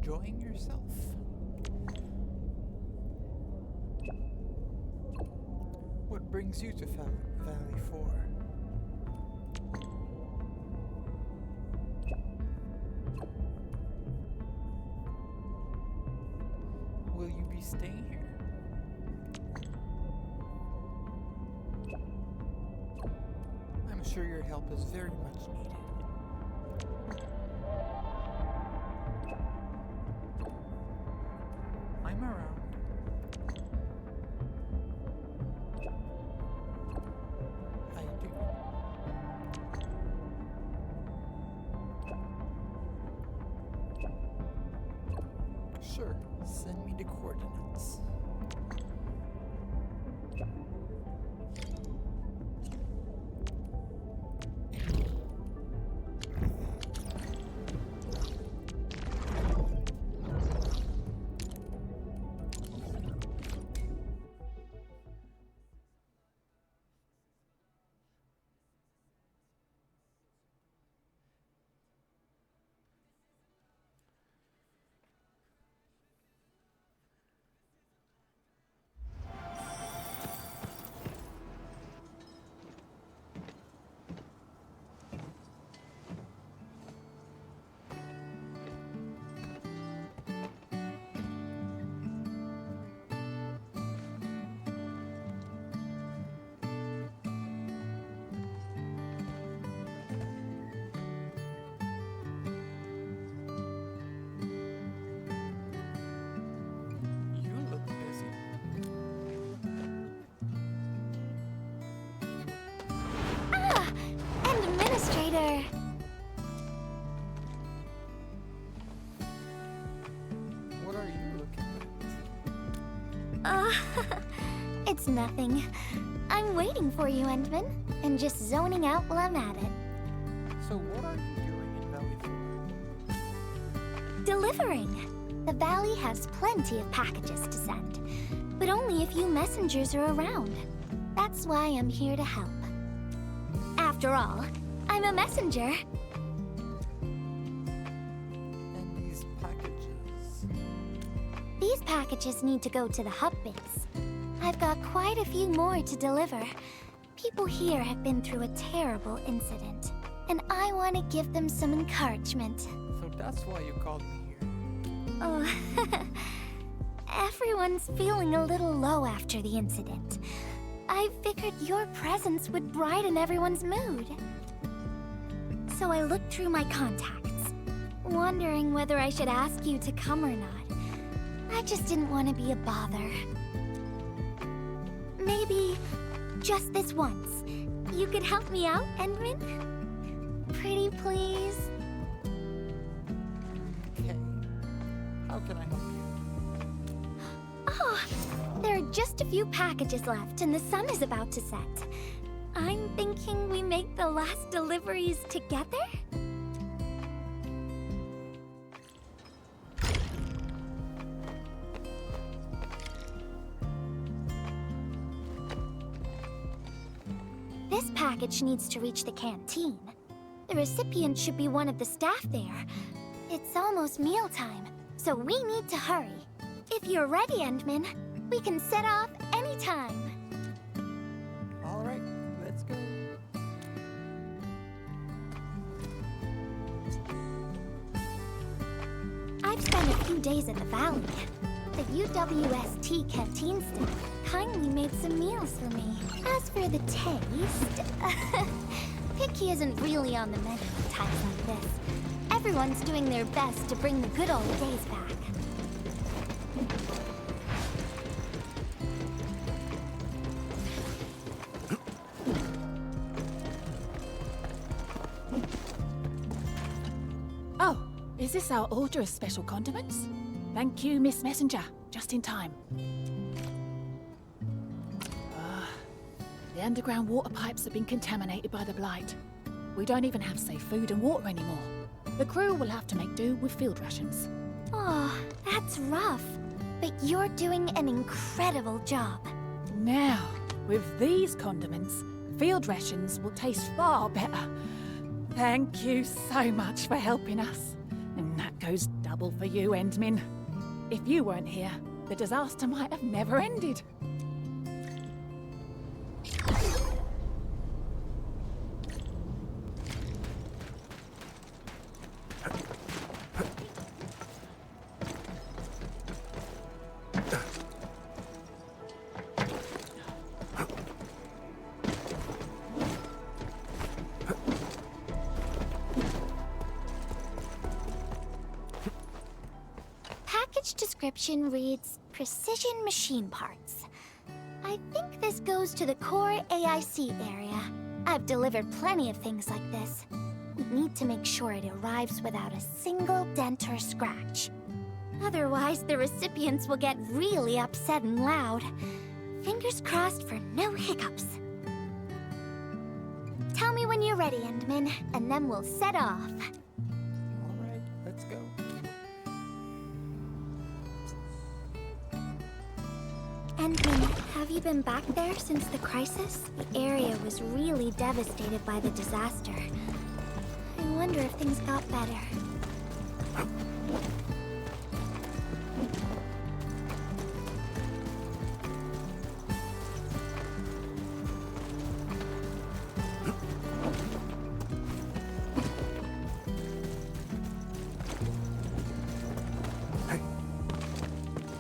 enjoying yourself? What brings you to Valley 4? Will you be staying here? I'm sure your help is very much needed. I'm around. I do. Sure, send me the coordinates. Administrator! What are you looking at? It's nothing. I'm waiting for you, Endman, and just zoning out while I'm at it. So what are you doing in Valley 4? Delivering! The Valley has plenty of packages to send, but only a few messengers are around. That's why I'm here to help. After all, I'm a messenger. And these packages? These packages need to go to the hub base. I've got quite a few more to deliver. People here have been through a terrible incident, and I want to give them some encouragement. So that's why you called me here. Oh, everyone's feeling a little low after the incident. I figured your presence would brighten everyone's mood. So I looked through my contacts, wondering whether I should ask you to come or not. I just didn't want to be a bother. Maybe just this once, you could help me out, Endman? Pretty please? Okay. How can I help you? Oh, there are just a few packages left and the sun is about to set. I'm thinking we make the last deliveries together? This package needs to reach the canteen. The recipient should be one of the staff there. It's almost mealtime, so we need to hurry. If you're ready, Endman, we can set off anytime. All right, let's go. I've spent a few days in the valley. The UWST canteen staff kindly made some meals for me. As for the taste, picky isn't really on the menu at times like this. Everyone's doing their best to bring the good old days back. Oh, is this our order of special condiments? Thank you, Miss Messenger. Just in time. The underground water pipes have been contaminated by the blight. We don't even have safe food and water anymore. The crew will have to make do with field rations. Oh, that's rough. But you're doing an incredible job. Now, with these condiments, field rations will taste far better. Thank you so much for helping us. And that goes double for you, Endmin. If you weren't here, the disaster might have never ended. Package description reads Precision Machine Parts. I think this goes to the core AIC area. I've delivered plenty of things like this. We need to make sure it arrives without a single dent or scratch. Otherwise, the recipients will get really upset and loud. Fingers crossed for no hiccups. Tell me when you're ready, Endmin, and then we'll set off. All right, let's go. Endmin, have you been back there since the crisis? The area was really devastated by the disaster. I wonder if things got better.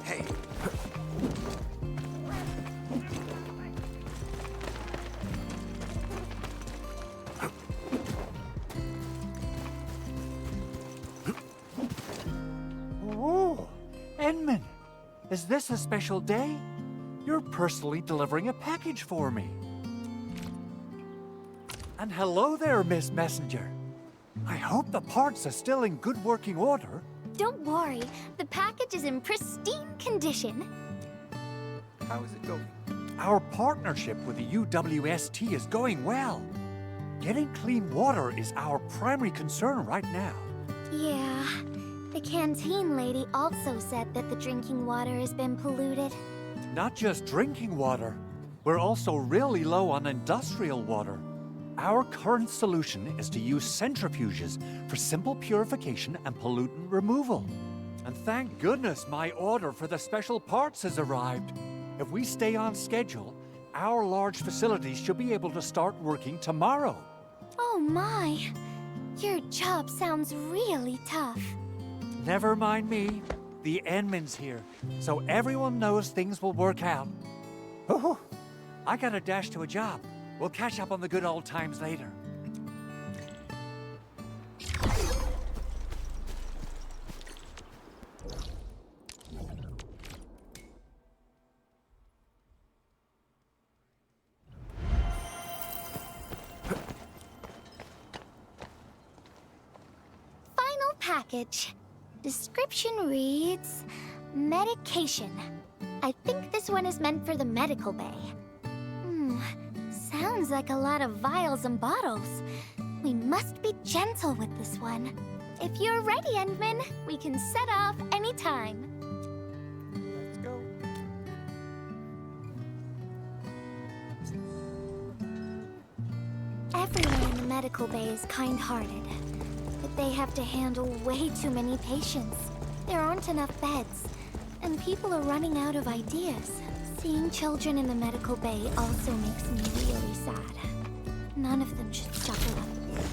Hey. Oh, Endmin, is this a special day? You're personally delivering a package for me. And hello there, Miss Messenger. I hope the parts are still in good working order. Don't worry, the package is in pristine condition. How is it going? Our partnership with the UWST is going well. Getting clean water is our primary concern right now. Yeah, the canteen lady also said that the drinking water has been polluted. Not just drinking water, we're also really low on industrial water. Our current solution is to use centrifuges for simple purification and pollutant removal. And thank goodness my order for the special parts has arrived. If we stay on schedule, our large facilities should be able to start working tomorrow. Oh my, your job sounds really tough. Never mind me. The Endmin's here, so everyone knows things will work out. Oh, I gotta dash to a job. We'll catch up on the good old times later. Final package. Description reads, medication. I think this one is meant for the medical bay. Sounds like a lot of vials and bottles. We must be gentle with this one. If you're ready, Endmin, we can set off anytime. Let's go. Everyone in the medical bay is kind-hearted, but they have to handle way too many patients. There aren't enough beds, and people are running out of ideas. Seeing children in the medical bay also makes me really sad. None of them should suffer like this.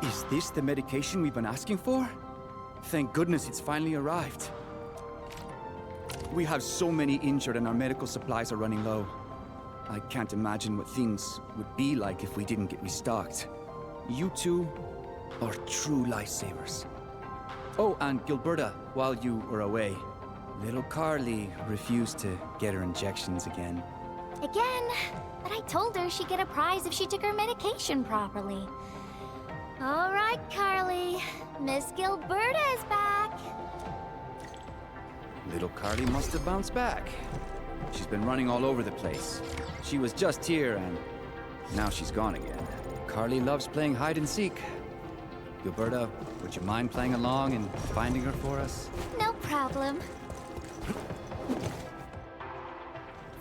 Is this the medication we've been asking for? Thank goodness it's finally arrived. We have so many injured and our medical supplies are running low. I can't imagine what things would be like if we didn't get restocked. You two are true lifesavers. Oh, and Gilberta, while you were away, little Carly refused to get her injections again. Again, but I told her she'd get a prize if she took her medication properly. All right, Carly. Miss Gilberta is back. Little Carly must have bounced back. She's been running all over the place. She was just here and now she's gone again. Carly loves playing hide and seek. Gilberta, would you mind playing along and finding her for us? No problem.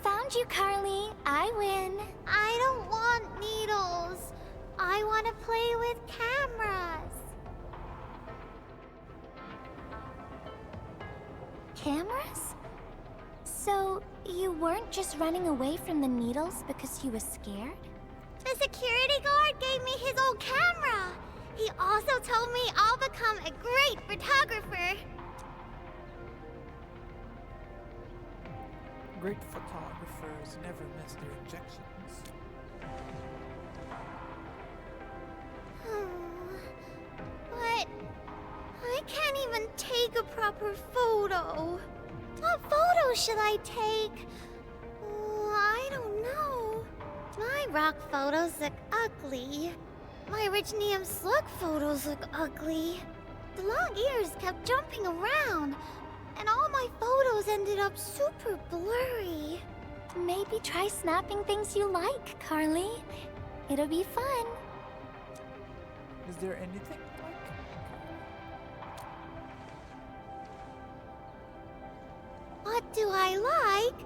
Found you, Carly. I win. I don't want needles. I want to play with cameras. Cameras? So, you weren't just running away from the needles because you were scared? The security guard gave me his old camera. He also told me I'll become a great photographer. Great photographers never miss their injections. But I can't even take a proper photo. What photo should I take? I don't know. My rock photos look ugly. My Rich Neum Slug photos look ugly. The long ears kept jumping around, and all my photos ended up super blurry. Maybe try snapping things you like, Carly. It'll be fun. Is there anything like? What do I like?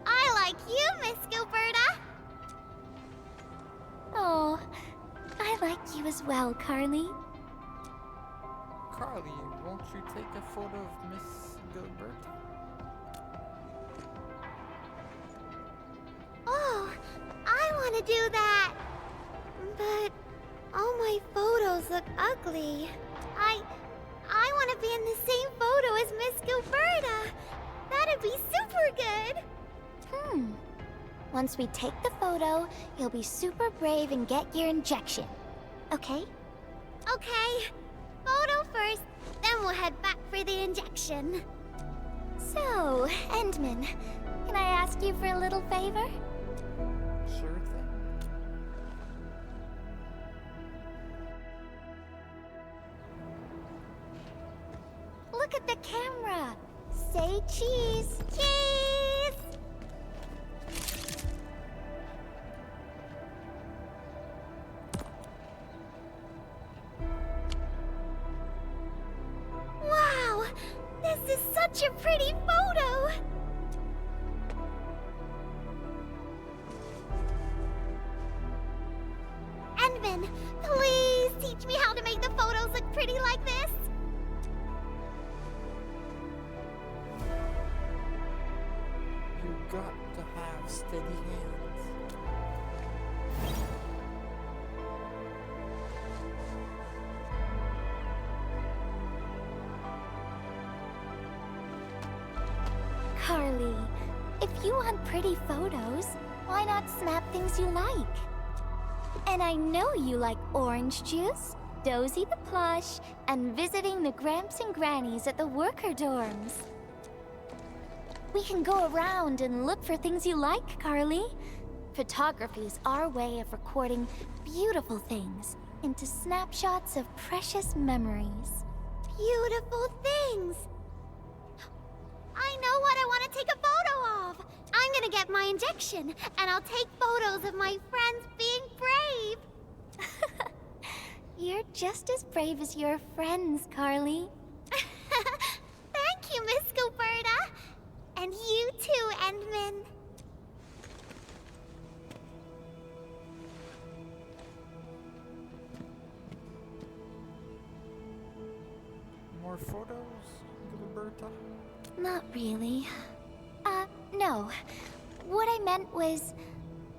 I like you, Miss Gilberta. Oh, I like you as well, Carly. Carly, won't you take a photo of Miss Gilberta? Oh, I want to do that. But all my photos look ugly. I want to be in the same photo as Miss Gilberta. That'd be super good. Once we take the photo, you'll be super brave and get your injection. Okay? Okay. Photo first, then we'll head back for the injection. So, Endman, can I ask you for a little favor? Sure thing. Look at the camera. Say cheese. Cheese! Wow! This is such a pretty photo! Endman, please teach me how to make the photos look pretty like this. You got to have steady hands. Carly, if you want pretty photos, why not snap things you like? And I know you like orange juice, Dozy the plush, and visiting the Gramps and Grannies at the worker dorms. We can go around and look for things you like, Carly. Photography is our way of recording beautiful things into snapshots of precious memories. Beautiful things! I know what I want to take a photo of! I'm gonna get my injection, and I'll take photos of my friends being brave! You're just as brave as your friends, Carly. Thank you, Miss Gilberta! And you too, Endman. More photos, Gilberta? Not really. No. What I meant was,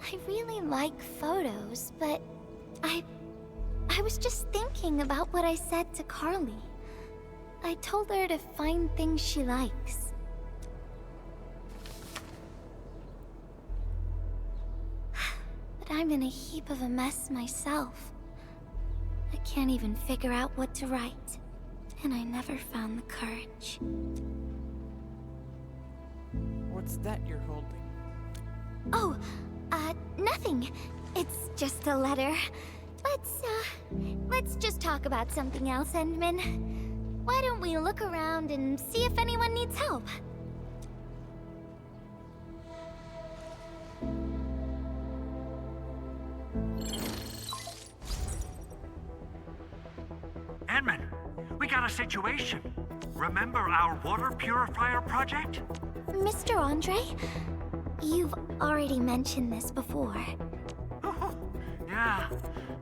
I really like photos, but I was just thinking about what I said to Carly. I told her to find things she likes. But I'm in a heap of a mess myself. I can't even figure out what to write, and I never found the courage. What's that you're holding? Oh, nothing. It's just a letter. Let's just talk about something else, Endman. Why don't we look around and see if anyone needs help? Edmund, we got a situation. Remember our water purifier project? Mr. Andre, you've already mentioned this before. Yeah.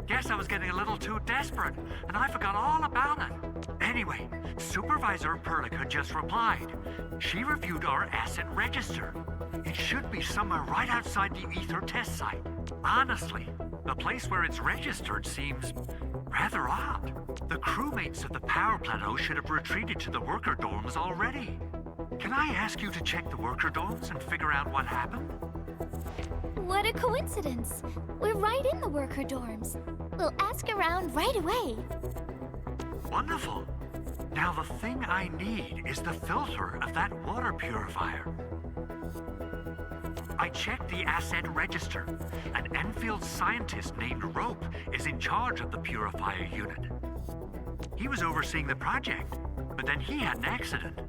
Guess I was getting a little too desperate, and I forgot all about it. Anyway, Supervisor Perlica just replied. She reviewed our asset register. It should be somewhere right outside the Ether test site. Honestly, the place where it's registered seems rather odd. The crewmates of the power plateau should have retreated to the worker dorms already. Can I ask you to check the worker dorms and figure out what happened? What a coincidence. We're right in the worker dorms. We'll ask around right away. Wonderful. Now the thing I need is the filter of that water purifier. I checked the asset register. An Endfield scientist named Rope is in charge of the purifier unit. He was overseeing the project, but then he had an accident.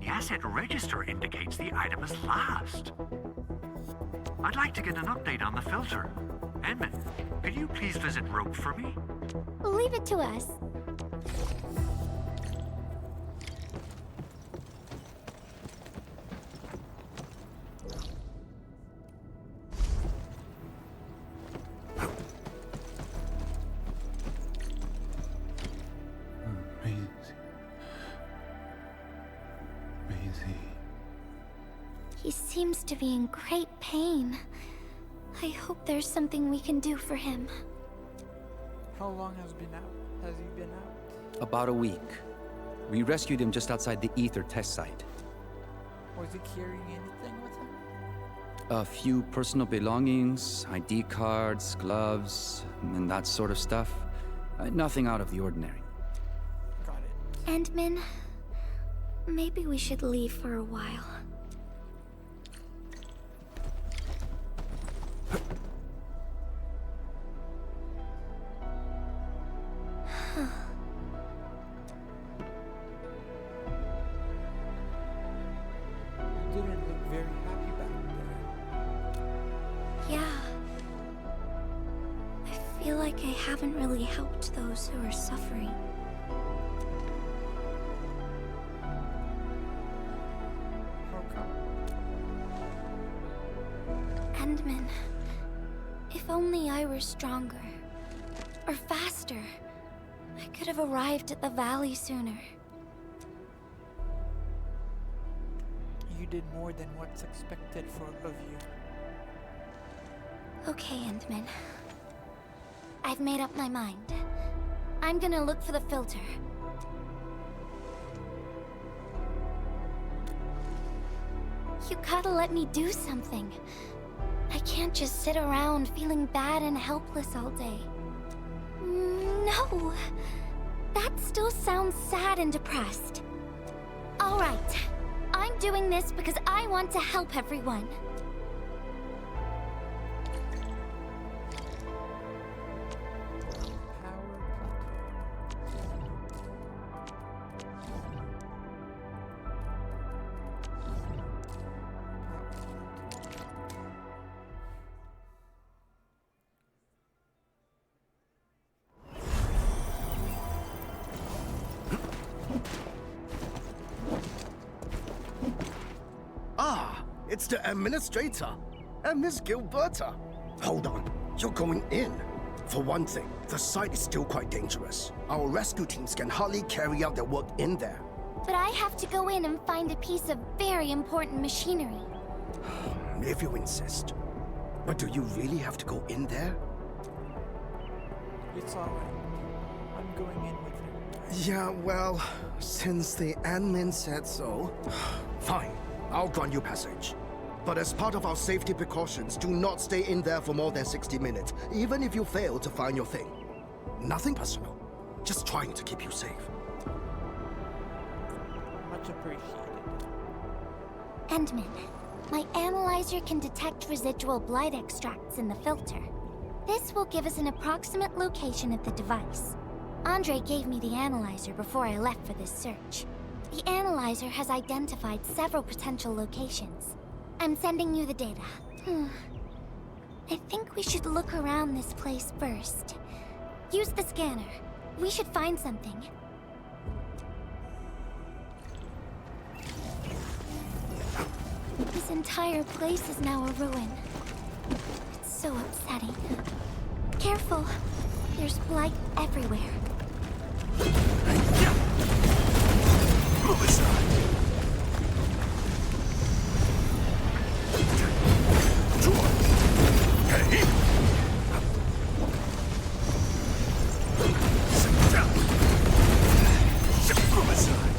The asset register indicates the item is lost. I'd like to get an update on the filter. Edmund, could you please visit Rope for me? Leave it to us. He seems to be in great pain. I hope there's something we can do for him. How long has he been out? About a week. We rescued him just outside the Ether test site. Was he carrying anything with him? A few personal belongings, ID cards, gloves, and that sort of stuff. Nothing out of the ordinary. Got it. Endman, maybe we should leave for a while. Didn't look very happy back there. Yeah. I feel like I haven't really helped those who are suffering. How come? Endman, if only I were stronger. Or faster. I could have arrived at the valley sooner. You did more than what's expected of you. Okay, Endman. I've made up my mind. I'm gonna look for the filter. You gotta let me do something. I can't just sit around feeling bad and helpless all day. No! That still sounds sad and depressed. Alright. I'm doing this because I want to help everyone. It's the administrator and Miss Gilberta. Hold on, you're going in. For one thing, the site is still quite dangerous. Our rescue teams can hardly carry out their work in there. But I have to go in and find a piece of very important machinery. If you insist. But do you really have to go in there? It's alright. I'm going in with him. Yeah, well, since the admin said so. Fine, I'll grant you passage. But as part of our safety precautions, do not stay in there for more than 60 minutes, even if you fail to find your thing. Nothing personal, just trying to keep you safe. Much appreciated. Endman, my analyzer can detect residual blight extracts in the filter. This will give us an approximate location of the device. Andre gave me the analyzer before I left for this search. The analyzer has identified several potential locations. I'm sending you the data. I think we should look around this place first. Use the scanner. We should find something. This entire place is now a ruin. It's so upsetting. Careful. There's blight everywhere. Move aside. Hey! Sit down. Move aside.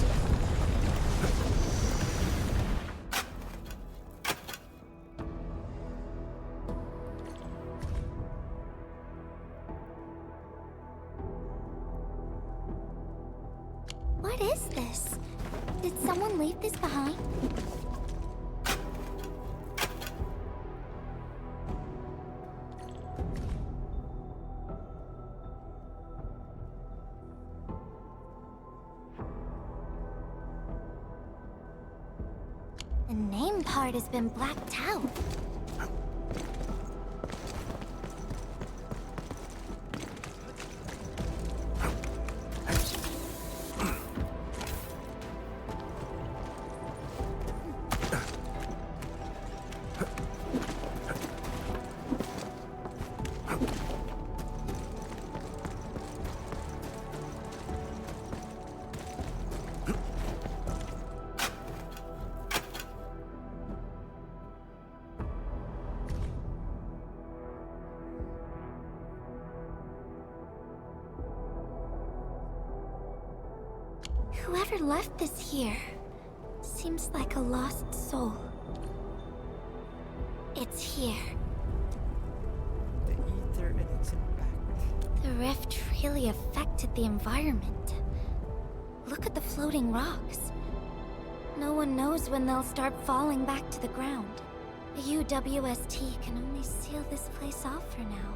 What is this? Did someone leave this behind? The name part has been blacked out. Whoever left this here seems like a lost soul. It's here. The ether and its impact. The rift really affected the environment. Look at the floating rocks. No one knows when they'll start falling back to the ground. The UWST can only seal this place off for now.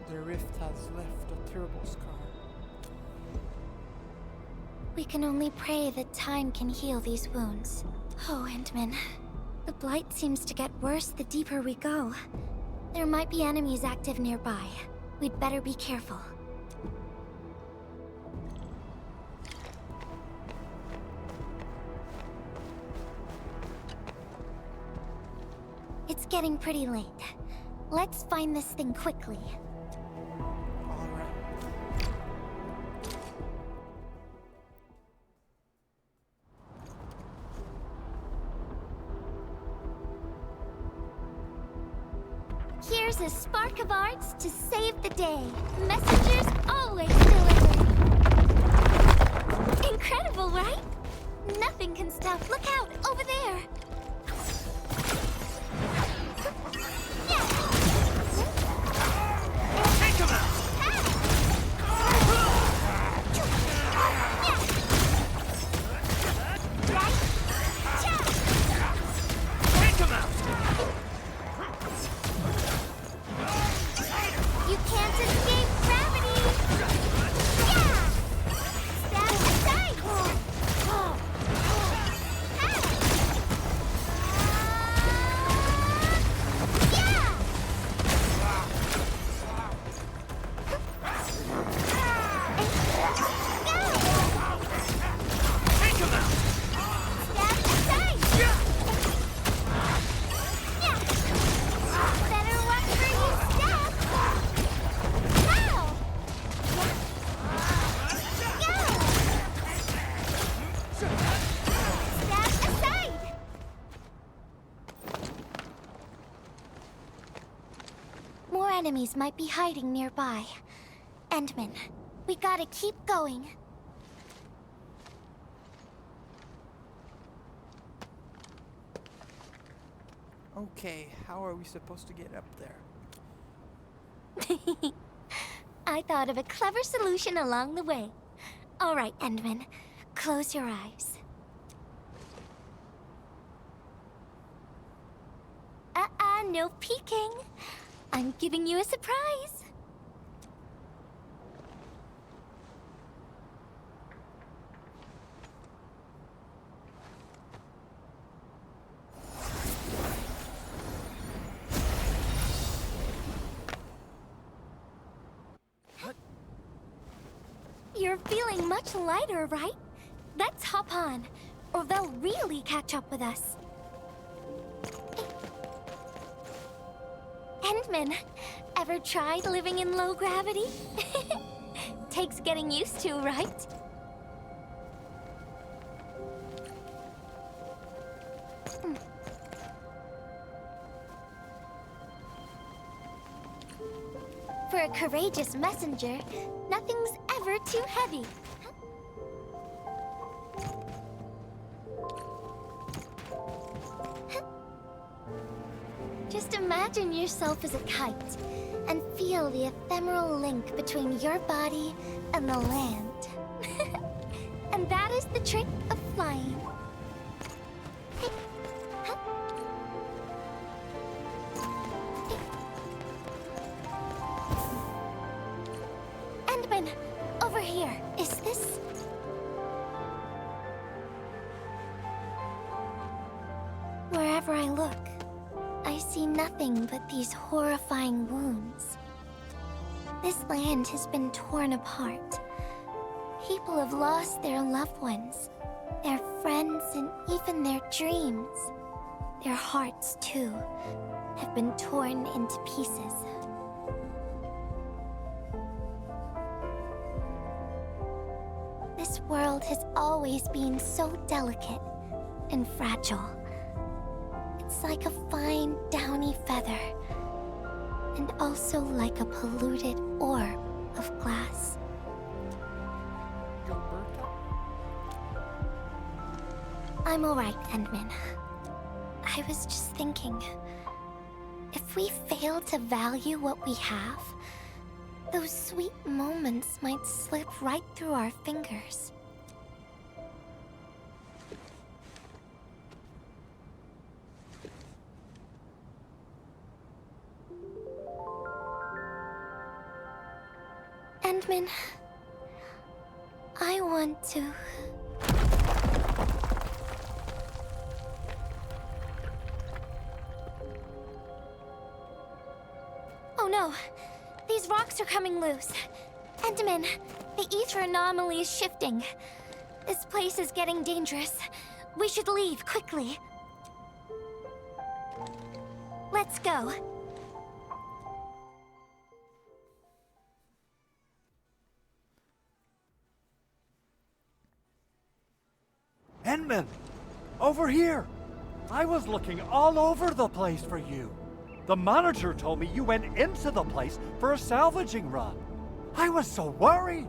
The rift has left a terrible scar. We can only pray that time can heal these wounds. Oh, Endman. The blight seems to get worse the deeper we go. There might be enemies active nearby. We'd better be careful. It's getting pretty late. Let's find this thing quickly. All right. Here's a spark of arts to save the day. Messengers always deliver. Incredible, right? Nothing can stop. Look out, over there. Take him out! Take him out! You can't escape gravity! Yeah! Stand aside! Yeah! Take him out! Stand aside! Yeah! Better watch where you step! Now! Go! Stand aside! More enemies might be hiding nearby. Endman, we gotta keep going. Okay, how are we supposed to get up there? I thought of a clever solution along the way. All right, Endman, close your eyes. No peeking. I'm giving you a surprise. You're feeling much lighter, right? Let's hop on, or they'll really catch up with us. Endman, ever tried living in low gravity? Takes getting used to, right? For a courageous messenger, nothing's ever too heavy. Just imagine yourself as a kite and feel the ephemeral link between your body and the land. And that is the trick of flying. Endman, over here. Is this... Wherever I look, I see nothing but these horrifying wounds. This land has been torn apart. People have lost their loved ones, their friends, and even their dreams. Their hearts, too, have been torn into pieces. This world has always been so delicate and fragile. It's like a fine, downy feather, and also like a polluted orb of glass. Gilberto? I'm alright, Endman. I was just thinking, if we fail to value what we have, those sweet moments might slip right through our fingers. Endman, I want to... Oh no! These rocks are coming loose. Endman, the ether anomaly is shifting. This place is getting dangerous. We should leave quickly. Let's go. Endman! Over here! I was looking all over the place for you. The manager told me you went into the place for a salvaging run. I was so worried.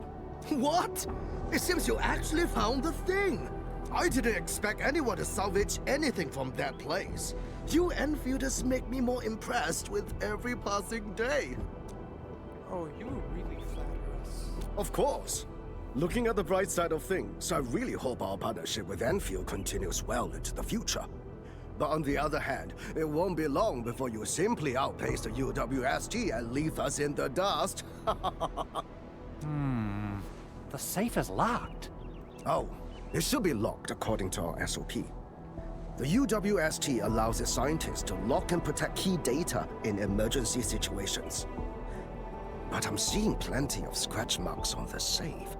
What? It seems you actually found the thing. I didn't expect anyone to salvage anything from that place. You Enfielders make me more impressed with every passing day. Oh, you really flatter us. Of course. Looking at the bright side of things, I really hope our partnership with Enfield continues well into the future. But on the other hand, it won't be long before you simply outpace the UWST and leave us in the dust. The safe is locked. Oh, it should be locked according to our SOP. The UWST allows its scientists to lock and protect key data in emergency situations. But I'm seeing plenty of scratch marks on the safe.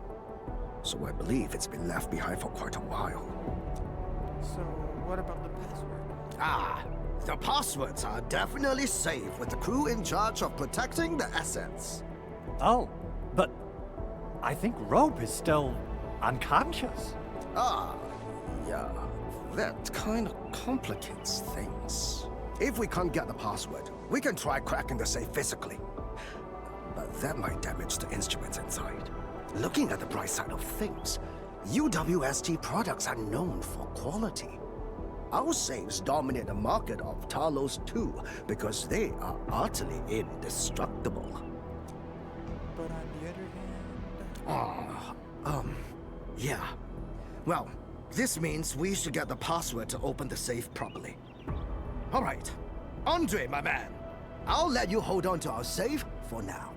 So I believe it's been left behind for quite a while. So, what about the password? Ah, the passwords are definitely safe with the crew in charge of protecting the assets. Oh, but I think Rope is still unconscious. Ah, yeah, that kind of complicates things. If we can't get the password, we can try cracking the safe physically. But that might damage the instruments inside. Looking at the bright side of things, UWST products are known for quality. Our safes dominate the market of Talos too, because they are utterly indestructible. But on the other hand... Yeah. Well, this means we should get the password to open the safe properly. All right. Andre, my man, I'll let you hold on to our safe for now.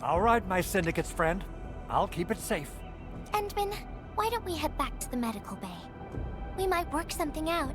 All right, my syndicate's friend. I'll keep it safe. Endman, why don't we head back to the medical bay? We might work something out.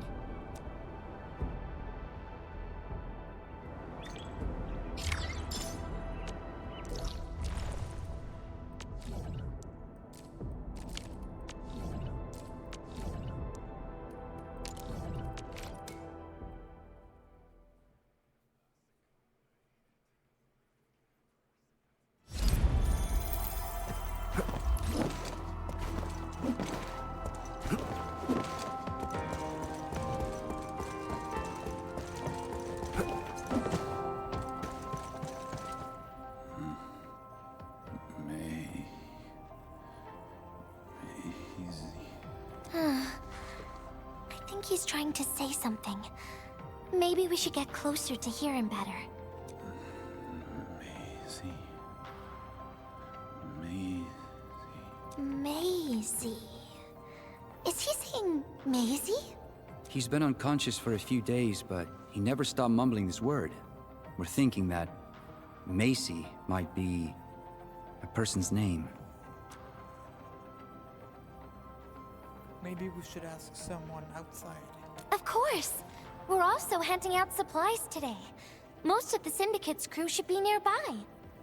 I think he's trying to say something. Maybe we should get closer to hear him better. Maisie. Is he saying Maisie? He's been unconscious for a few days, but he never stopped mumbling this word. We're thinking that Macy might be a person's name. Maybe we should ask someone outside. Of course! We're also handing out supplies today. Most of the Syndicate's crew should be nearby.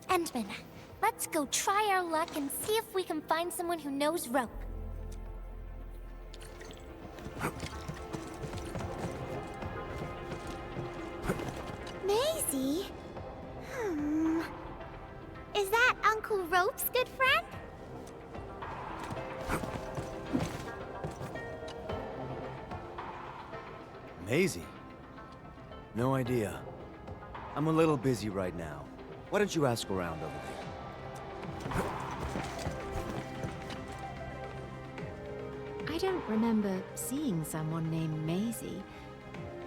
Endman, let's go try our luck and see if we can find someone who knows rope. Maisie? Is that Uncle Rope's good friend? Maisie? No idea. I'm a little busy right now. Why don't you ask around over there? I don't remember seeing someone named Maisie.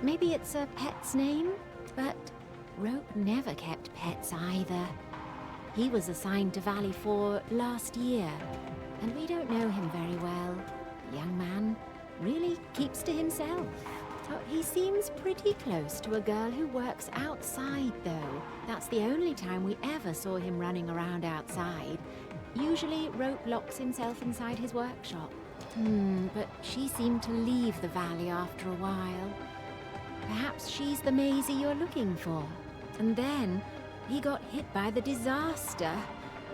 Maybe it's a pet's name? But Rope never kept pets either. He was assigned to Valley 4 last year, and we don't know him very well. The young man really keeps to himself. Oh, he seems pretty close to a girl who works outside, though. That's the only time we ever saw him running around outside. Usually, Rope locks himself inside his workshop. But she seemed to leave the valley after a while. Perhaps she's the Maisie you're looking for. And then, he got hit by the disaster.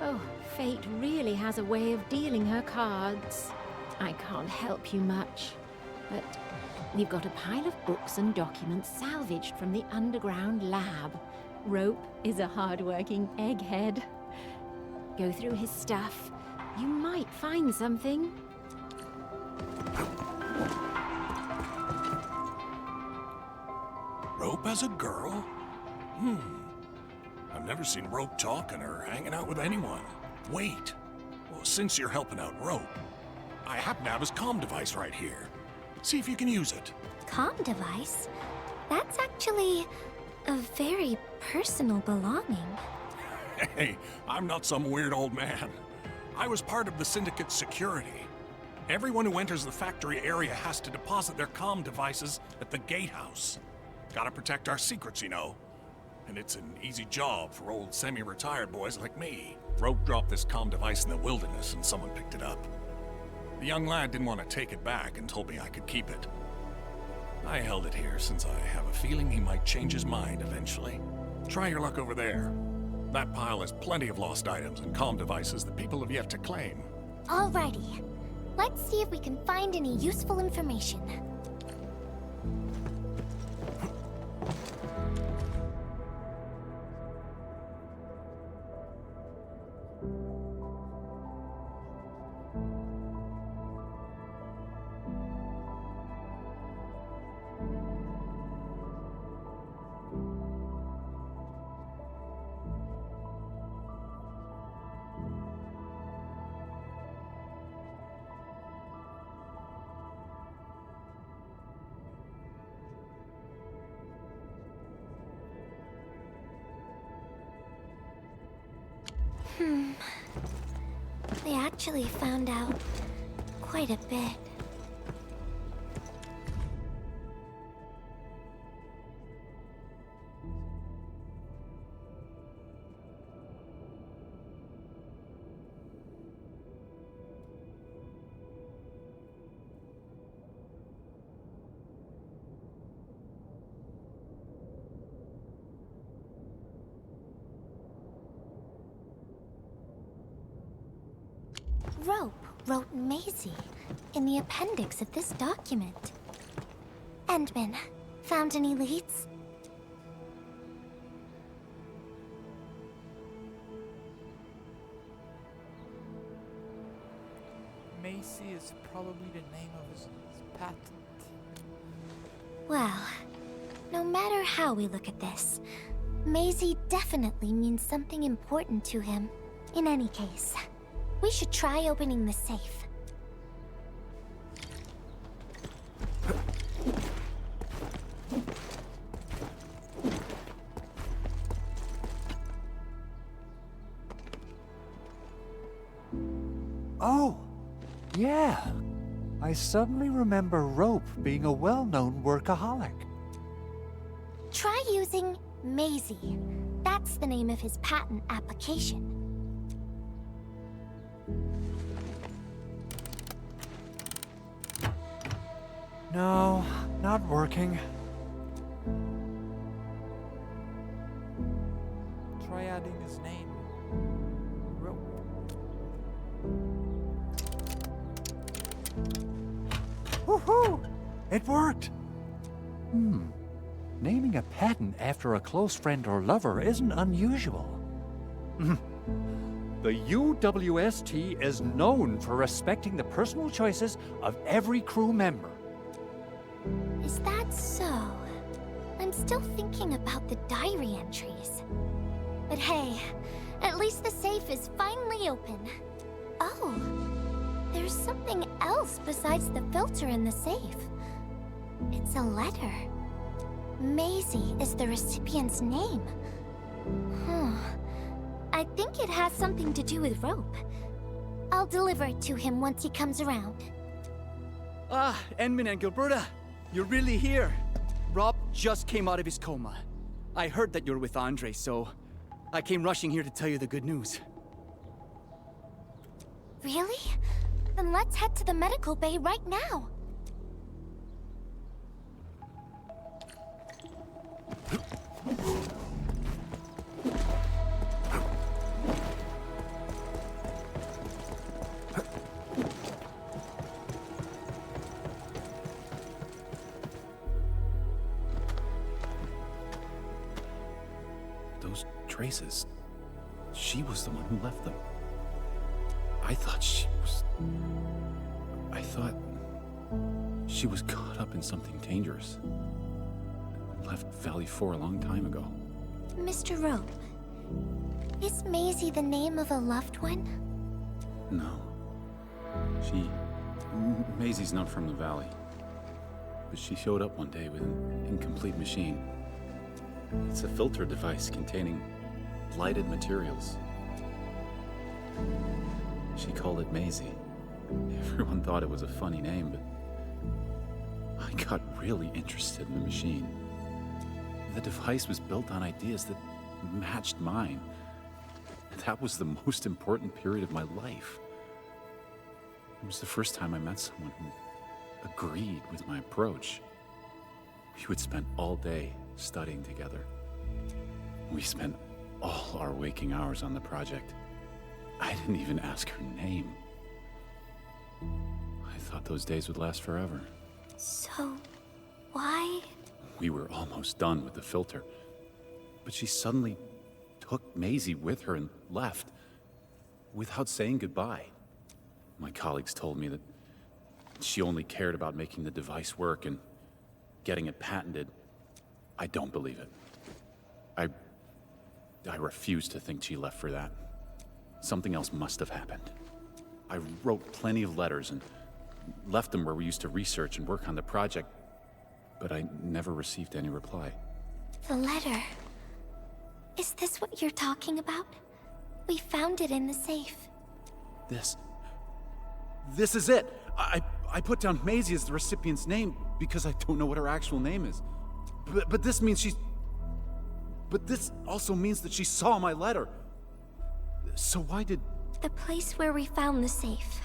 Oh, fate really has a way of dealing her cards. I can't help you much, but we've got a pile of books and documents salvaged from the underground lab. Rope is a hard-working egghead. Go through his stuff. You might find something. Rope as a girl? I've never seen Rope talking or hanging out with anyone. Wait. Well, since you're helping out Rope, I happen to have his comm device right here. See if you can use it. Comm device? That's actually a very personal belonging. Hey, I'm not some weird old man. I was part of the Syndicate's security. Everyone who enters the factory area has to deposit their comm devices at the gatehouse. Gotta protect our secrets, you know. And it's an easy job for old semi-retired boys like me. Rope dropped this comm device in the wilderness and someone picked it up. The young lad didn't want to take it back and told me I could keep it. I held it here since I have a feeling he might change his mind eventually. Try your luck over there. That pile has plenty of lost items and comm devices that people have yet to claim. Alrighty. Let's see if we can find any useful information. They actually found out quite a bit. Rope wrote Maisie in the appendix of this document. Endman, found any leads? Macy is probably the name of his patent. Well, no matter how we look at this, Maisie definitely means something important to him. In any case, we should try opening the safe. Oh, yeah. I suddenly remember Rope being a well-known workaholic. Try using Maisie. That's the name of his patent application. No, not working. Try adding his name. Rope. Woohoo! It worked! Naming a patent after a close friend or lover isn't unusual. The UWST is known for respecting the personal choices of every crew member. Is that so? I'm still thinking about the diary entries. But hey, at least the safe is finally open. Oh, there's something else besides the filter in the safe. It's a letter. Maisie is the recipient's name. I think it has something to do with Rope. I'll deliver it to him once he comes around. Ah, Endman and Gilberta, you're really here. Rob just came out of his coma. I heard that you're with Andre, so I came rushing here to tell you the good news. Really? Then let's head to the medical bay right now. Those traces. She was the one who left them. I thought she was caught up in something dangerous. Left Valley 4 a long time ago. Mr. Rope, is Maisie the name of a loved one? No. Maisie's not from the Valley. But she showed up one day with an incomplete machine. It's a filter device containing lighted materials. She called it Maisie. Everyone thought it was a funny name, but I got really interested in the machine. The device was built on ideas that matched mine. That was the most important period of my life. It was the first time I met someone who agreed with my approach. We would spend all day studying together. We spent all our waking hours on the project. I didn't even ask her name. I thought those days would last forever. So, why? We were almost done with the filter, but she suddenly took Maisie with her and left without saying goodbye. My colleagues told me that she only cared about making the device work and getting it patented. I don't believe it. I refuse to think she left for that. Something else must have happened. I wrote plenty of letters and left them where we used to research and work on the project, but I never received any reply. The letter. Is this what you're talking about? We found it in the safe. This is it! I put down Maisie as the recipient's name because I don't know what her actual name is. But this means she's... But this also means that she saw my letter. So why did... The place where we found the safe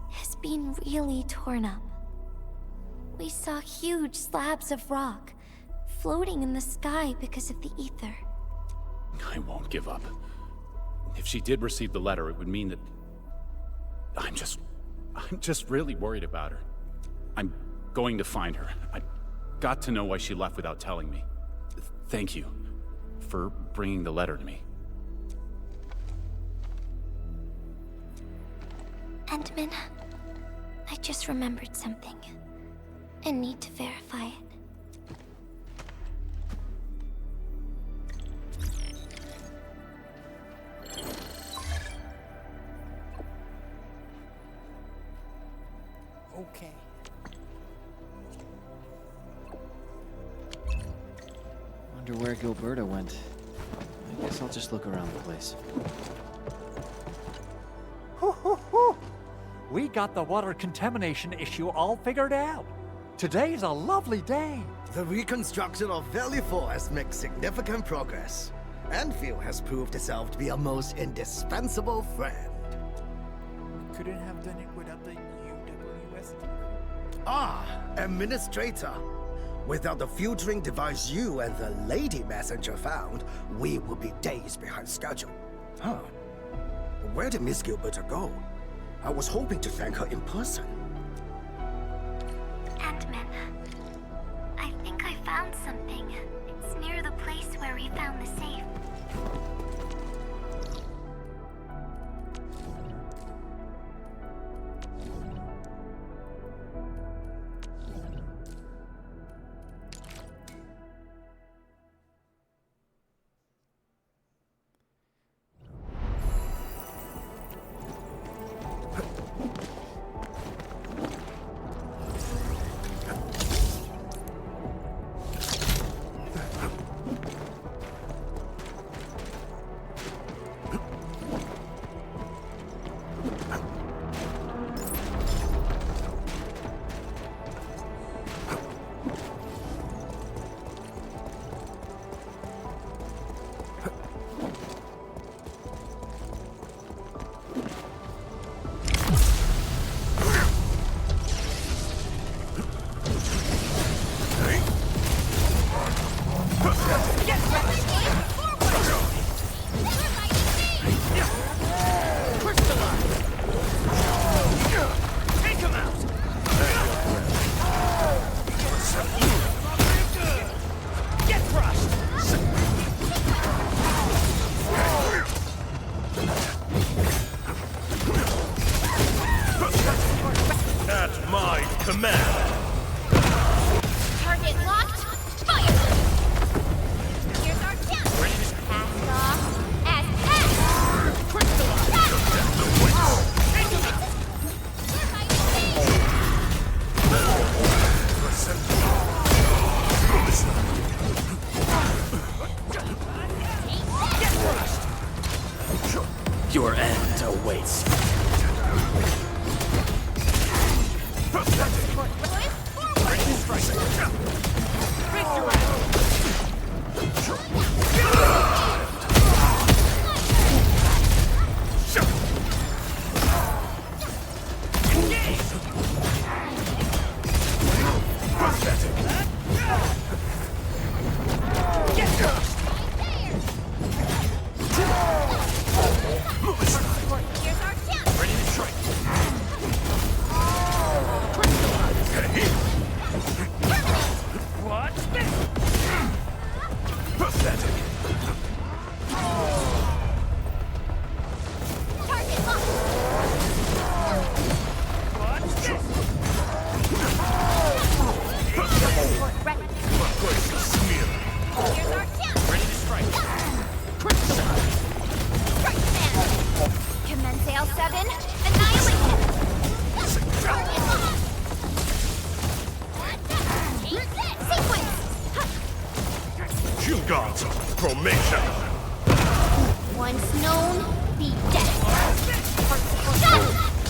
has been really torn up. We saw huge slabs of rock floating in the sky because of the ether. I won't give up. If she did receive the letter, it would mean that... I'm just really worried about her. I'm going to find her. I've got to know why she left without telling me. Thank you for bringing the letter to me. Endman, I just remembered something. I need to verify it. Okay. Wonder where Gilberta went. I guess I'll just look around the place. Hoo, hoo, hoo. We got the water contamination issue all figured out. Today's a lovely day. The reconstruction of Valley 4 has made significant progress. Endfield has proved itself to be a most indispensable friend. We couldn't have done it without the UWST. Ah, Administrator. Without the filtering device you and the lady messenger found, we would be days behind schedule. Huh. Where did Miss Gilberta go? I was hoping to thank her in person. Endman, I think I found something. It's near the place where we found the safe. Your end awaits. Once known, be dead.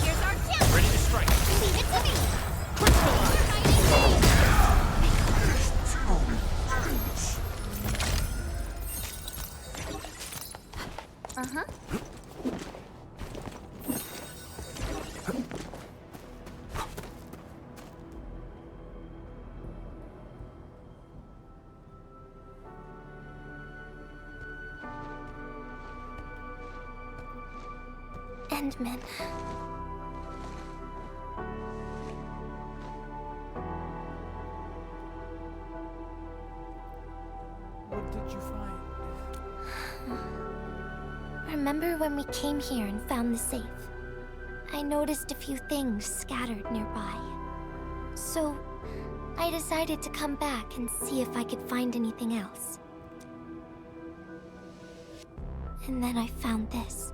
Here's our chance. Ready to strike. Leave it to me. Uh-huh. Endman. Remember when we came here and found the safe? I noticed a few things scattered nearby. So, I decided to come back and see if I could find anything else. And then I found this.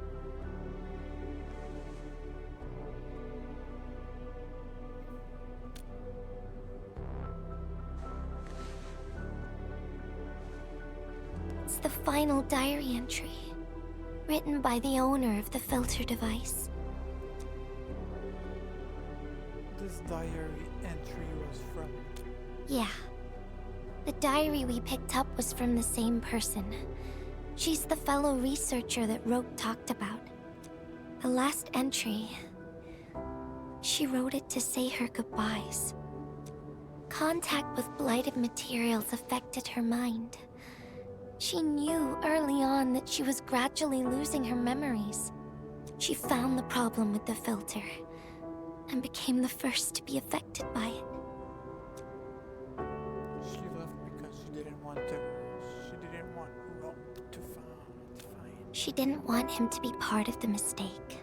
It's the final diary entry, written by the owner of the filter device. This diary entry was from... Yeah. The diary we picked up was from the same person. She's the fellow researcher that Roke talked about. The last entry... she wrote it to say her goodbyes. Contact with blighted materials affected her mind. She knew early on that she was gradually losing her memories. She found the problem with the filter, and became the first to be affected by it. She left because she didn't want Roke to find... She didn't want him to be part of the mistake.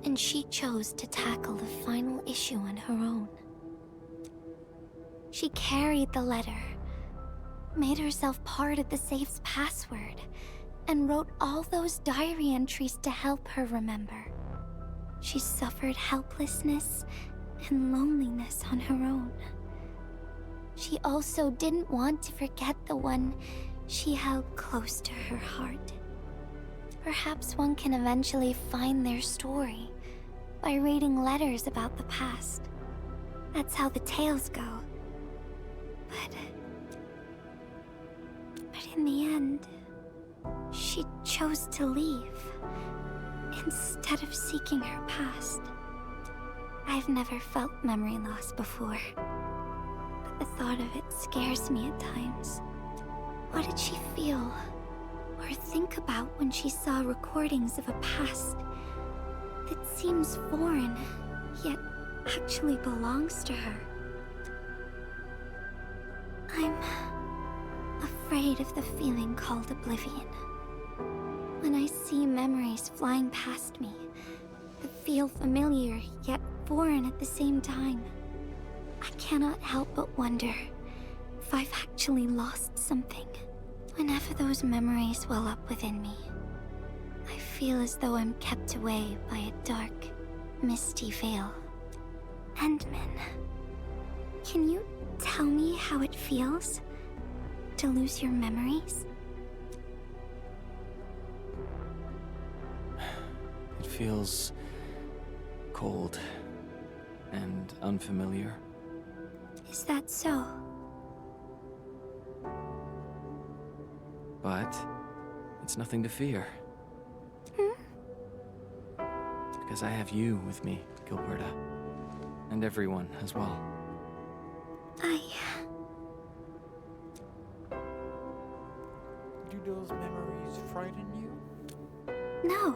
And she chose to tackle the final issue on her own. She carried the letter, made herself part of the safe's password, and wrote all those diary entries to help her remember. She suffered helplessness and loneliness on her own. She also didn't want to forget the one she held close to her heart. Perhaps one can eventually find their story by reading letters about the past. That's how the tales go. But in the end, she chose to leave instead of seeking her past. I've never felt memory loss before, but the thought of it scares me at times. What did she feel or think about when she saw recordings of a past that seems foreign, yet actually belongs to her? I'm afraid of the feeling called oblivion. When I see memories flying past me that feel familiar yet foreign at the same time, I cannot help but wonder if I've actually lost something. Whenever those memories well up within me, I feel as though I'm kept away by a dark, misty veil. Endman, can you tell me how it feels to lose your memories? It feels cold and unfamiliar. Is that so? But it's nothing to fear. Because I have you with me, Gilberta. And everyone as well. Do those memories frighten you? No.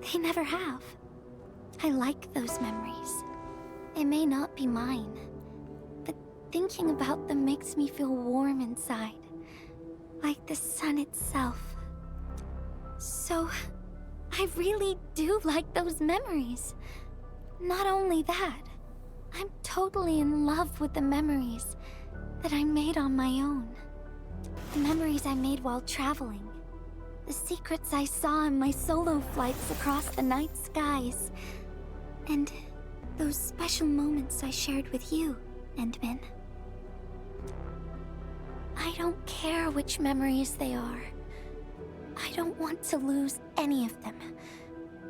They never have. I like those memories. They may not be mine, but thinking about them makes me feel warm inside. Like the sun itself. So, I really do like those memories. Not only that, I'm totally in love with the memories that I made on my own. The memories I made while traveling. The secrets I saw in my solo flights across the night skies. And those special moments I shared with you, Endman. I don't care which memories they are. I don't want to lose any of them.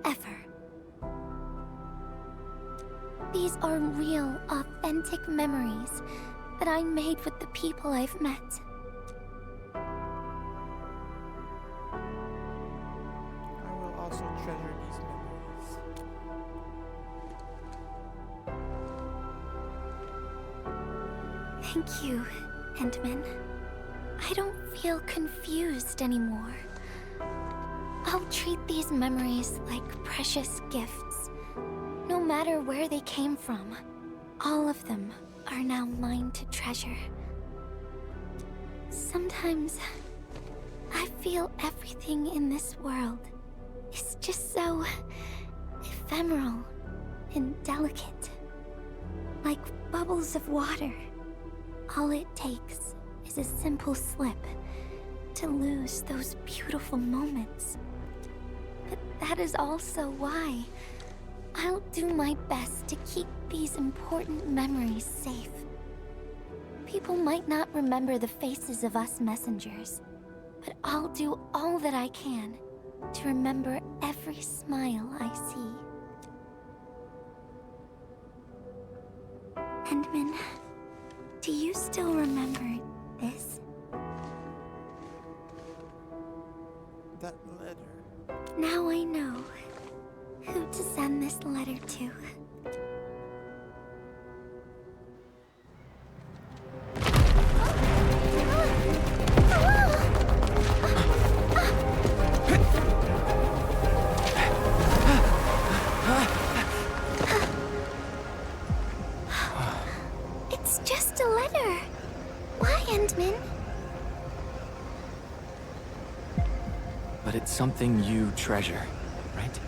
Ever. These are real, authentic memories that I made with the people I've met. I will also treasure these memories. Thank you, Endman. I don't feel confused anymore. I'll treat these memories like precious gifts. No matter where they came from, all of them are now mine to treasure. Sometimes, I feel everything in this world is just so ephemeral and delicate. Like bubbles of water. All it takes is a simple slip to lose those beautiful moments. But that is also why I'll do my best to keep these important memories safe. People might not remember the faces of us messengers, but I'll do all that I can to remember every smile I see. Endman, do you still remember this? That letter. Now I know who to send this letter to. It's just a letter. Why, Endman? But it's something you treasure, right?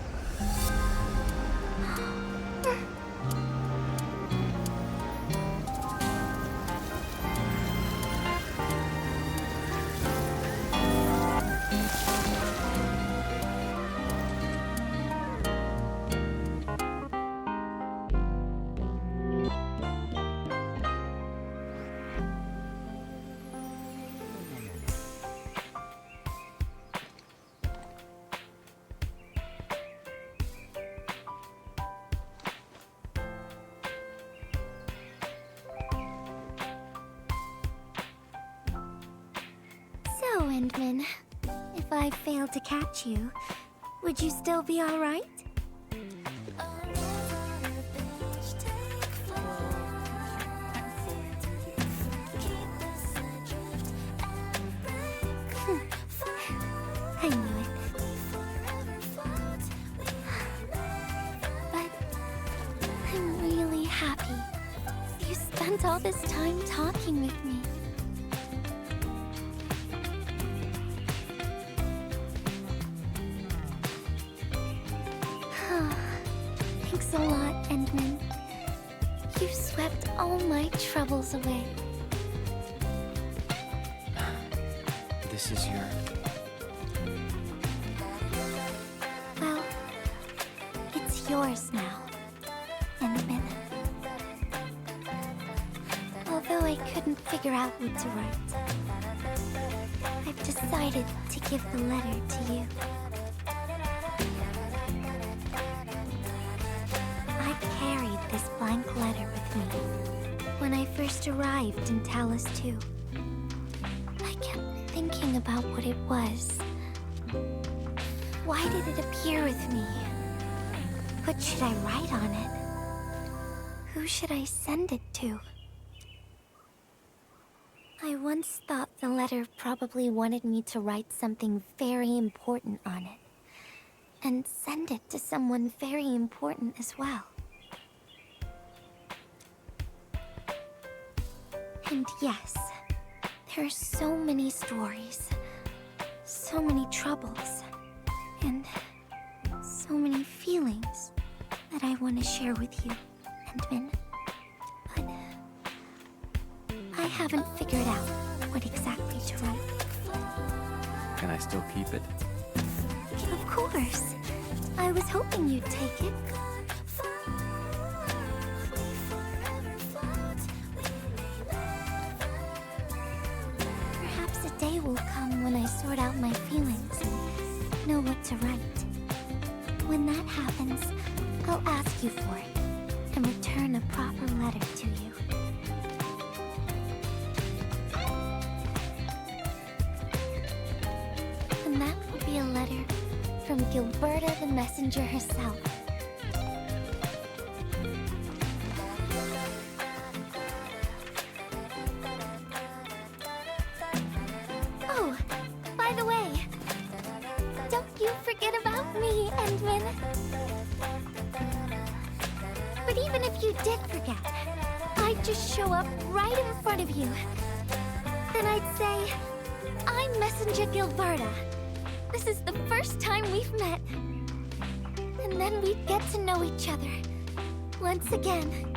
So, Endman, if I fail to catch you, would you still be all right? I knew it. But I'm really happy you spent all this time talking with me. Thanks a lot, Endman. You swept all my troubles away. This is your... Well, it's yours now, Endman. Although I couldn't figure out what to write, I've decided to give the letter to you. I carried this blank letter with me when I first arrived in Talus 2. I kept thinking about what it was. Why did it appear with me? What should I write on it? Who should I send it to? I once thought the letter probably wanted me to write something very important on it, and send it to someone very important as well. And yes, there are so many stories, so many troubles, and so many feelings that I want to share with you, Endman. But I haven't figured out what exactly to write. Can I still keep it? Of course. I was hoping you'd take it. Perhaps a day will come when I sort out my feelings and know what to write. When that happens, I'll ask you for it and return a proper letter to you. And that will be a letter from Gilberta the Messenger herself. Oh, by the way, don't you forget about me, Endman. But even if you did forget, I'd just show up right in front of you. Then I'd say, I'm Messenger Gilberta. This is the first time we've met. And then we'd get to know each other. Once again.